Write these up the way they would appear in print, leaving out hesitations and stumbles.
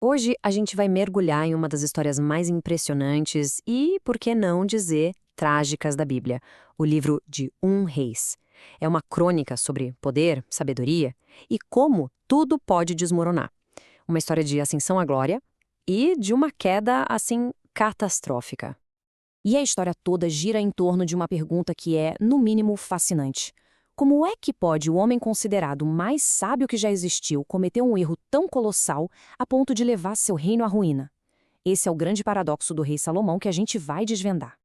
Hoje a gente vai mergulhar em uma das histórias mais impressionantes e, por que não dizer, trágicas da Bíblia, o livro de Reis. É uma crônica sobre poder, sabedoria e como tudo pode desmoronar. Uma história de ascensão à glória e de uma queda, assim, catastrófica. E a história toda gira em torno de uma pergunta que é, no mínimo, fascinante. Como é que pode o homem considerado mais sábio que já existiu cometer um erro tão colossal a ponto de levar seu reino à ruína? Esse é o grande paradoxo do rei Salomão que a gente vai desvendar.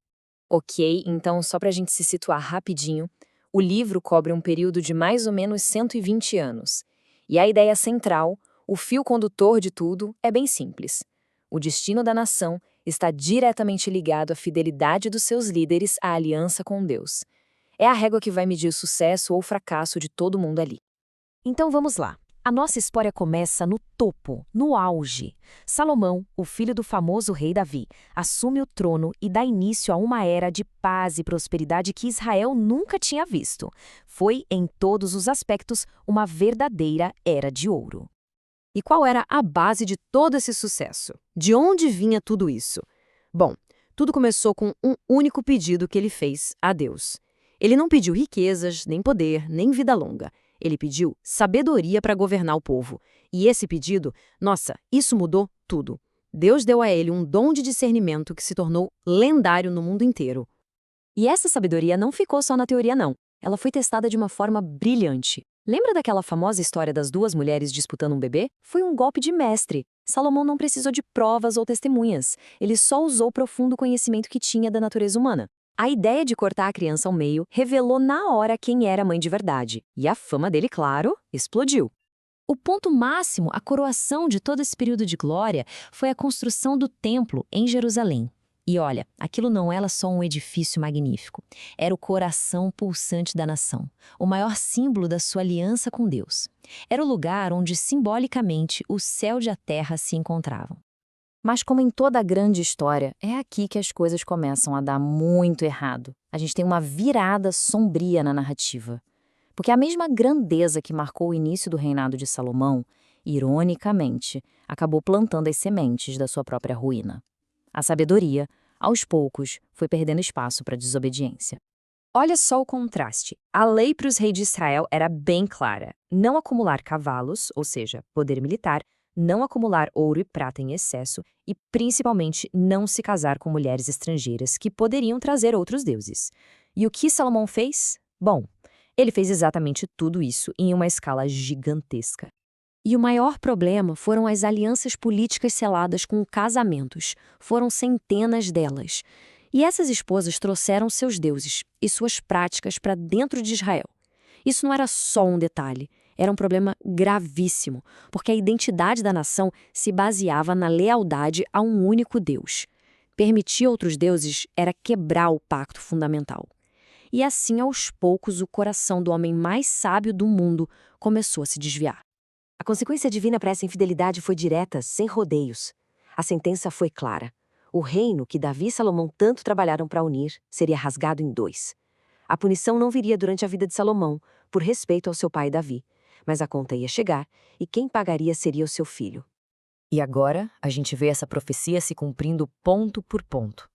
Ok, então só para a gente se situar rapidinho, o livro cobre um período de mais ou menos 120 anos. E a ideia central, o fio condutor de tudo, é bem simples. O destino da nação está diretamente ligado à fidelidade dos seus líderes à aliança com Deus. É a régua que vai medir o sucesso ou fracasso de todo mundo ali. Então vamos lá. A nossa história começa no topo, no auge. Salomão, o filho do famoso rei Davi, assume o trono e dá início a uma era de paz e prosperidade que Israel nunca tinha visto. Foi, em todos os aspectos, uma verdadeira era de ouro. E qual era a base de todo esse sucesso? De onde vinha tudo isso? Bom, tudo começou com um único pedido que ele fez a Deus. Ele não pediu riquezas, nem poder, nem vida longa. Ele pediu sabedoria para governar o povo. E esse pedido, nossa, isso mudou tudo. Deus deu a ele um dom de discernimento que se tornou lendário no mundo inteiro. E essa sabedoria não ficou só na teoria, não. Ela foi testada de uma forma brilhante. Lembra daquela famosa história das duas mulheres disputando um bebê? Foi um golpe de mestre. Salomão não precisou de provas ou testemunhas. Ele só usou o profundo conhecimento que tinha da natureza humana. A ideia de cortar a criança ao meio revelou na hora quem era a mãe de verdade. E a fama dele, claro, explodiu. O ponto máximo, a coroação de todo esse período de glória, foi a construção do templo em Jerusalém. E olha, aquilo não era só um edifício magnífico. Era o coração pulsante da nação, o maior símbolo da sua aliança com Deus. Era o lugar onde, simbolicamente, o céu e a terra se encontravam. Mas como em toda grande história, é aqui que as coisas começam a dar muito errado. A gente tem uma virada sombria na narrativa. Porque a mesma grandeza que marcou o início do reinado de Salomão, ironicamente, acabou plantando as sementes da sua própria ruína. A sabedoria, aos poucos, foi perdendo espaço para a desobediência. Olha só o contraste. A lei para os reis de Israel era bem clara: não acumular cavalos, ou seja, poder militar, não acumular ouro e prata em excesso e, principalmente, não se casar com mulheres estrangeiras que poderiam trazer outros deuses. E o que Salomão fez? Bom, ele fez exatamente tudo isso em uma escala gigantesca. E o maior problema foram as alianças políticas seladas com casamentos. Foram centenas delas. E essas esposas trouxeram seus deuses e suas práticas para dentro de Israel. Isso não era só um detalhe, era um problema gravíssimo, porque a identidade da nação se baseava na lealdade a um único Deus. Permitir outros deuses era quebrar o pacto fundamental. E assim, aos poucos, o coração do homem mais sábio do mundo começou a se desviar. A consequência divina para essa infidelidade foi direta, sem rodeios. A sentença foi clara. O reino que Davi e Salomão tanto trabalharam para unir seria rasgado em dois. A punição não viria durante a vida de Salomão, por respeito ao seu pai Davi, mas a conta ia chegar e quem pagaria seria o seu filho. E agora a gente vê essa profecia se cumprindo ponto por ponto.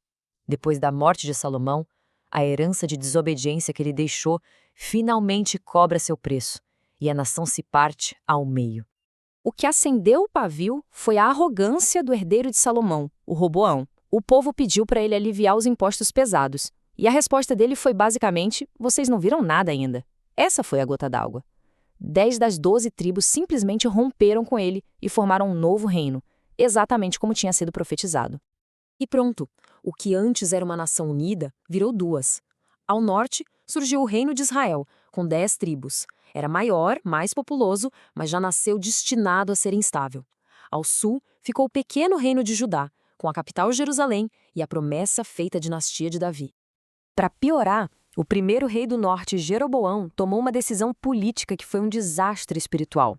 Depois da morte de Salomão, a herança de desobediência que ele deixou finalmente cobra seu preço, e a nação se parte ao meio. O que acendeu o pavio foi a arrogância do herdeiro de Salomão, o Roboão. O povo pediu para ele aliviar os impostos pesados, e a resposta dele foi basicamente: vocês não viram nada ainda. Essa foi a gota d'água. 10 das 12 tribos simplesmente romperam com ele e formaram um novo reino, exatamente como tinha sido profetizado. E pronto, o que antes era uma nação unida virou duas. Ao norte surgiu o reino de Israel, com 10 tribos. Era maior, mais populoso, mas já nasceu destinado a ser instável. Ao sul ficou o pequeno reino de Judá, com a capital Jerusalém e a promessa feita à dinastia de Davi. Para piorar, o primeiro rei do norte, Jeroboão, tomou uma decisão política que foi um desastre espiritual.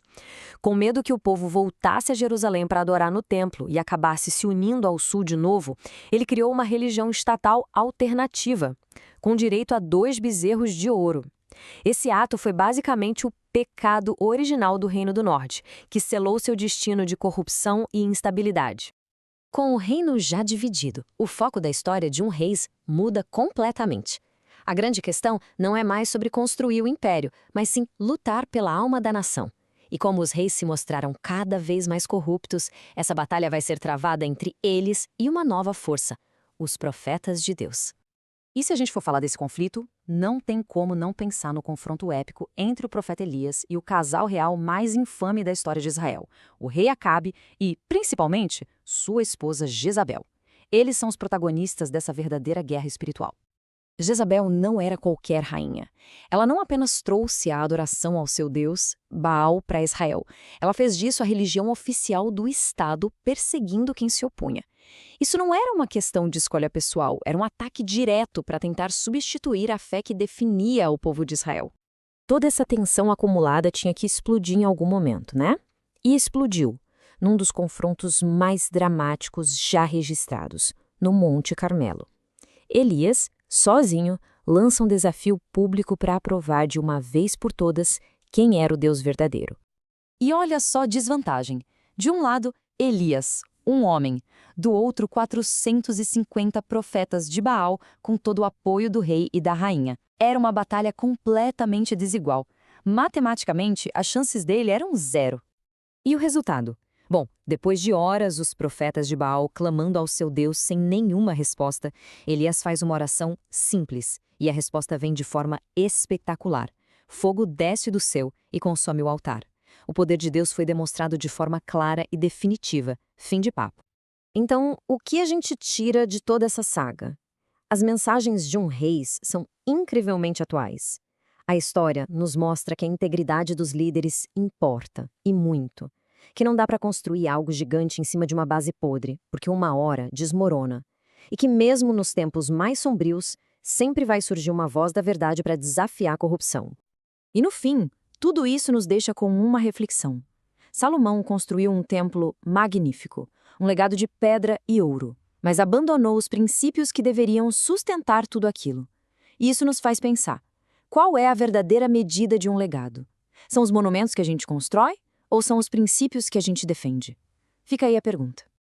Com medo que o povo voltasse a Jerusalém para adorar no templo e acabasse se unindo ao sul de novo, ele criou uma religião estatal alternativa, com direito a 2 bezerros de ouro. Esse ato foi basicamente o pecado original do Reino do Norte, que selou seu destino de corrupção e instabilidade. Com o reino já dividido, o foco da história de Reis muda completamente. A grande questão não é mais sobre construir o império, mas sim lutar pela alma da nação. E como os reis se mostraram cada vez mais corruptos, essa batalha vai ser travada entre eles e uma nova força, os profetas de Deus. E se a gente for falar desse conflito, não tem como não pensar no confronto épico entre o profeta Elias e o casal real mais infame da história de Israel, o rei Acabe e, principalmente, sua esposa Jezabel. Eles são os protagonistas dessa verdadeira guerra espiritual. Jezabel não era qualquer rainha. Ela não apenas trouxe a adoração ao seu deus, Baal, para Israel. Ela fez disso a religião oficial do Estado, perseguindo quem se opunha. Isso não era uma questão de escolha pessoal, era um ataque direto para tentar substituir a fé que definia o povo de Israel. Toda essa tensão acumulada tinha que explodir em algum momento, né? E explodiu, num dos confrontos mais dramáticos já registrados, no Monte Carmelo. Elias, sozinho, lança um desafio público para provar de uma vez por todas quem era o Deus verdadeiro. E olha só a desvantagem. De um lado, Elias, um homem. Do outro, 450 profetas de Baal, com todo o apoio do rei e da rainha. Era uma batalha completamente desigual. Matematicamente, as chances dele eram zero. E o resultado? Bom, depois de horas os profetas de Baal clamando ao seu Deus sem nenhuma resposta, Elias faz uma oração simples, e a resposta vem de forma espetacular. Fogo desce do céu e consome o altar. O poder de Deus foi demonstrado de forma clara e definitiva. Fim de papo. Então, o que a gente tira de toda essa saga? As mensagens de Reis são incrivelmente atuais. A história nos mostra que a integridade dos líderes importa, e muito. Que não dá para construir algo gigante em cima de uma base podre, porque uma hora desmorona. E que mesmo nos tempos mais sombrios, sempre vai surgir uma voz da verdade para desafiar a corrupção. E no fim, tudo isso nos deixa com uma reflexão. Salomão construiu um templo magnífico, um legado de pedra e ouro, mas abandonou os princípios que deveriam sustentar tudo aquilo. E isso nos faz pensar, qual é a verdadeira medida de um legado? São os monumentos que a gente constrói? Ou são os princípios que a gente defende? Fica aí a pergunta.